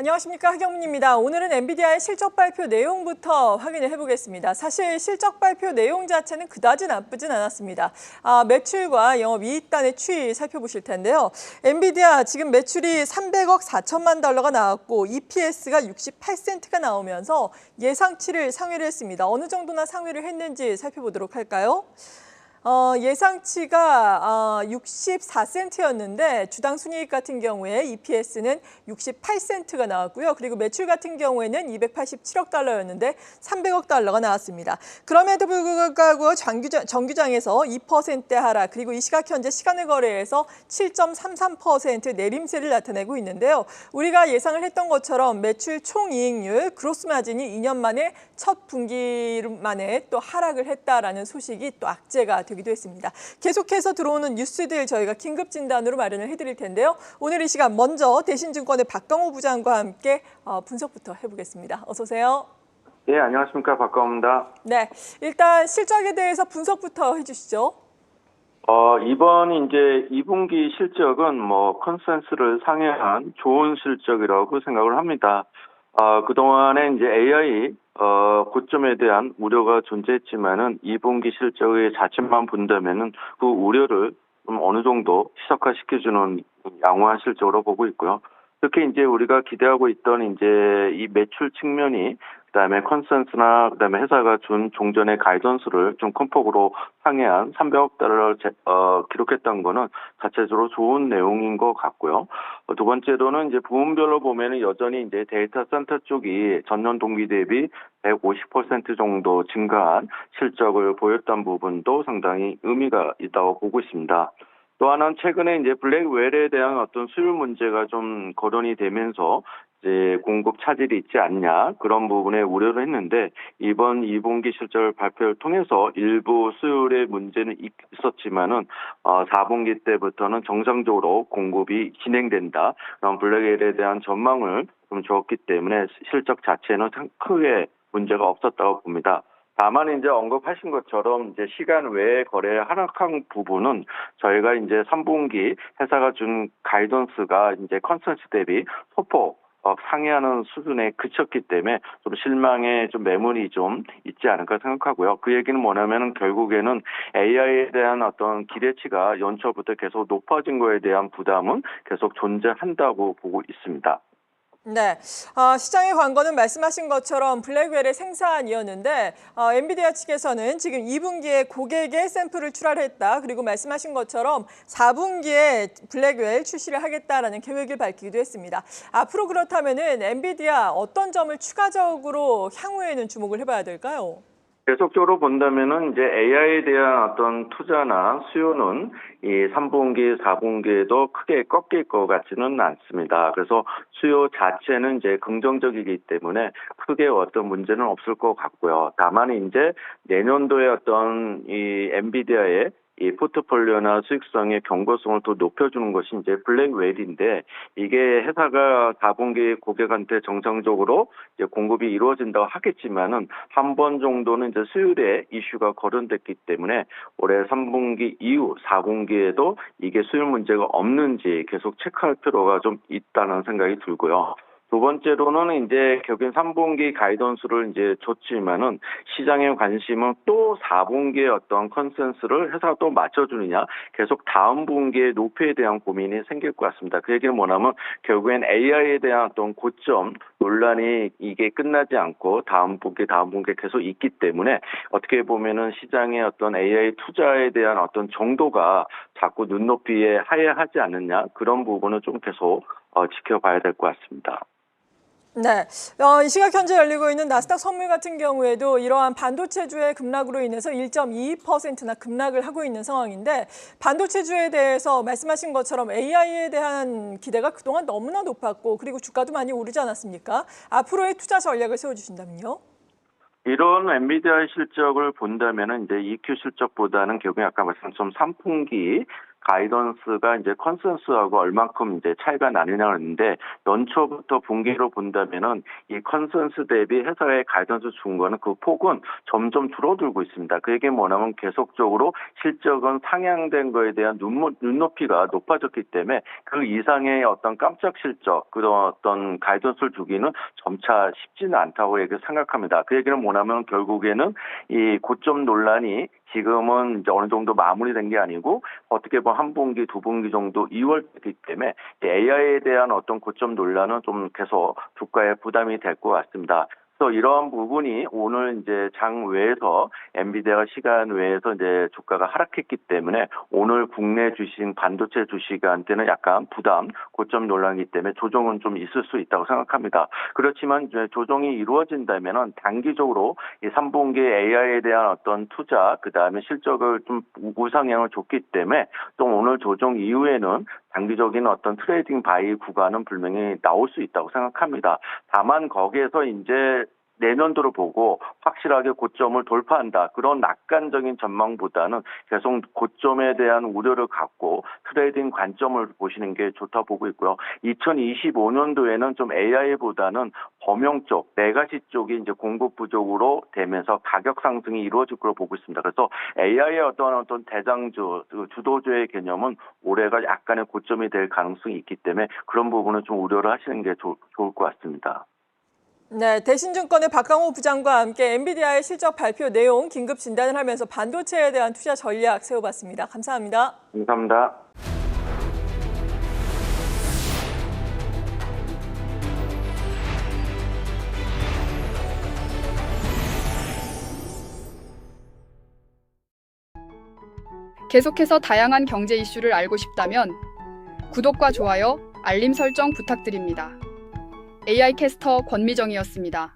안녕하십니까, 하경민입니다. 오늘은 엔비디아의 실적 발표 내용부터 확인을 해보겠습니다. 사실 실적 발표 내용 자체는 그다지 나쁘진 않았습니다. 매출과 영업이익단의 추이 살펴보실 텐데요. 엔비디아 지금 매출이 300억 4천만 달러가 나왔고 EPS가 68센트가 나오면서 예상치를 상회를 했습니다. 어느 정도나 상회를 했는지 살펴보도록 할까요? 예상치가 64센트였는데 주당 순이익 같은 경우에 EPS는 68센트가 나왔고요. 그리고 매출 같은 경우에는 287억 달러였는데 300억 달러가 나왔습니다. 그럼에도 불구하고 정규장에서 2% 하락, 그리고 이 시각 현재 시간의 거래에서 7.33% 내림세를 나타내고 있는데요. 우리가 예상을 했던 것처럼 매출 총이익률, 그로스 마진이 2년 만에 첫 분기 만에 또 하락을 했다라는 소식이 또 악재가 되기도 했습니다. 계속해서 들어오는 뉴스들 저희가 긴급 진단으로 마련을 해드릴 텐데요. 오늘 이 시간 먼저 대신증권의 박강호 부장과 함께 분석부터 해보겠습니다. 어서 오세요. 네, 안녕하십니까. 박강호입니다. 네, 일단 실적에 대해서 분석부터 해주시죠. 이번 이제 2분기 실적은 컨센서스를 상회한 좋은 실적이라고 생각을 합니다. 그동안에 이제 AI 고점에 대한 우려가 존재했지만은 2분기 실적의 자체만 본다면은 그 우려를 좀 어느 정도 희석화시켜주는 양호한 실적으로 보고 있고요. 특히 이제 우리가 기대하고 있던 이제 이 매출 측면이 그다음에 컨센서스나 그다음에 회사가 준 종전의 가이던스를 좀 큰 폭으로 상회한 300억 달러를 기록했던 거는 자체적으로 좋은 내용인 것 같고요. 두 번째로는 이제 부문별로 보면은 여전히 이제 데이터 센터 쪽이 전년 동기 대비 150% 정도 증가한 실적을 보였던 부분도 상당히 의미가 있다고 보고 있습니다. 또 하나는 최근에 이제 블랙웰에 대한 어떤 수율 문제가 좀 거론이 되면서 이제 공급 차질이 있지 않냐 그런 부분에 우려를 했는데 이번 2분기 실적 발표를 통해서 일부 수율의 문제는 있었지만은 4분기 때부터는 정상적으로 공급이 진행된다. 그런 블랙웰에 대한 전망을 좀 줬기 때문에 실적 자체는 크게 문제가 없었다고 봅니다. 다만 이제 언급하신 것처럼 이제 시간 외에 거래에 하락한 부분은 저희가 이제 3분기 회사가 준 가이던스가 이제 컨센서스 대비 소폭 상회하는 수준에 그쳤기 때문에 좀 실망의 좀 매물이 좀 있지 않을까 생각하고요. 그 얘기는 뭐냐면은 결국에는 AI에 대한 어떤 기대치가 연초부터 계속 높아진 거에 대한 부담은 계속 존재한다고 보고 있습니다. 네, 시장의 관건은 말씀하신 것처럼 블랙웰의 생산이었는데 엔비디아 측에서는 지금 2분기에 고객의 샘플을 출하했다. 그리고 말씀하신 것처럼 4분기에 블랙웰 출시를 하겠다라는 계획을 밝히기도 했습니다. 앞으로 그렇다면은 엔비디아 어떤 점을 추가적으로 향후에는 주목을 해봐야 될까요? 계속적으로 본다면은 이제 AI에 대한 어떤 투자나 수요는 이 3분기, 4분기에도 크게 꺾일 것 같지는 않습니다. 그래서 수요 자체는 이제 긍정적이기 때문에 크게 어떤 문제는 없을 것 같고요. 다만 이제 내년도에 어떤 이 엔비디아의 이 포트폴리오나 수익성의 경고성을 더 높여주는 것이 이제 블랙웰인데 이게 회사가 4분기 고객한테 정상적으로 이제 공급이 이루어진다고 하겠지만은 한 번 정도는 이제 수율에 이슈가 거론됐기 때문에 올해 3분기 이후 4분기에도 이게 수율 문제가 없는지 계속 체크할 필요가 좀 있다는 생각이 들고요. 두 번째로는 이제 결국엔 3분기 가이던스를 이제 줬지만은 시장의 관심은 또 4분기의 어떤 컨센서스를 회사가 또 맞춰주느냐 계속 다음 분기의 높이에 대한 고민이 생길 것 같습니다. 그 얘기는 뭐냐면 결국엔 AI에 대한 어떤 고점 논란이 이게 끝나지 않고 다음 분기에 계속 있기 때문에 어떻게 보면은 시장의 어떤 AI 투자에 대한 어떤 정도가 자꾸 눈높이에 하야하지 않느냐 그런 부분은 좀 계속 지켜봐야 될 것 같습니다. 네, 이 시각 현재 열리고 있는 나스닥 선물 같은 경우에도 이러한 반도체주의 급락으로 인해서 1.22%나 급락을 하고 있는 상황인데 반도체주에 대해서 말씀하신 것처럼 AI에 대한 기대가 그동안 너무나 높았고 그리고 주가도 많이 오르지 않았습니까? 앞으로의 투자 전략을 세워주신다면요? 이런 엔비디아의 실적을 본다면은 이제 EQ 실적보다는 결국에 아까 말씀처럼 3분기 가이던스가 이제 컨센서스하고 얼만큼 이제 차이가 나느냐가 있는데 연초부터 분기로 본다면은 이 컨센서스 대비 회사의 가이던스 준 거는 그 폭은 점점 줄어들고 있습니다. 그 얘기는 뭐냐면 계속적으로 실적은 상향된 거에 대한 눈높이가 높아졌기 때문에 그 이상의 어떤 깜짝 실적, 그런 어떤 가이던스를 주기는 점차 쉽지는 않다고 생각합니다. 그 얘기는 뭐냐면 결국에는 이 고점 논란이 지금은 이제 어느 정도 마무리된 게 아니고 어떻게 보면 한 분기, 두 분기 정도 2월이기 때문에 AI에 대한 어떤 고점 논란은 좀 계속 주가에 부담이 될 것 같습니다. 그래서 이러한 부분이 오늘 이제 장 외에서 엔비디아가 시간 외에서 이제 주가가 하락했기 때문에 오늘 국내 주식, 반도체 주식한테는 약간 부담, 고점 논란이기 때문에 조정은 좀 있을 수 있다고 생각합니다. 그렇지만 이제 조정이 이루어진다면은 단기적으로 이 3분기 AI에 대한 어떤 투자, 그 다음에 실적을 좀 우상향을 줬기 때문에 또 오늘 조정 이후에는 장기적인 어떤 트레이딩 바이 구간은 분명히 나올 수 있다고 생각합니다. 다만 거기에서 이제 내년도로 보고 확실하게 고점을 돌파한다. 그런 낙관적인 전망보다는 계속 고점에 대한 우려를 갖고 트레이딩 관점을 보시는 게 좋다 보고 있고요. 2025년도에는 좀 AI보다는 범용 쪽, 레가시 쪽이 이제 공급 부족으로 되면서 가격 상승이 이루어질 거로 보고 있습니다. 그래서 AI의 어떤 대장주, 주도주의 개념은 올해가 약간의 고점이 될 가능성이 있기 때문에 그런 부분은 좀 우려를 하시는 게 좋을 것 같습니다. 네, 대신증권의 박강호 부장과 함께 엔비디아의 실적 발표 내용 긴급 진단을 하면서 반도체에 대한 투자 전략 세워봤습니다. 감사합니다. 감사합니다. 계속해서 다양한 경제 이슈를 알고 싶다면 구독과 좋아요, 알림 설정 부탁드립니다. AI 캐스터 권미정이었습니다.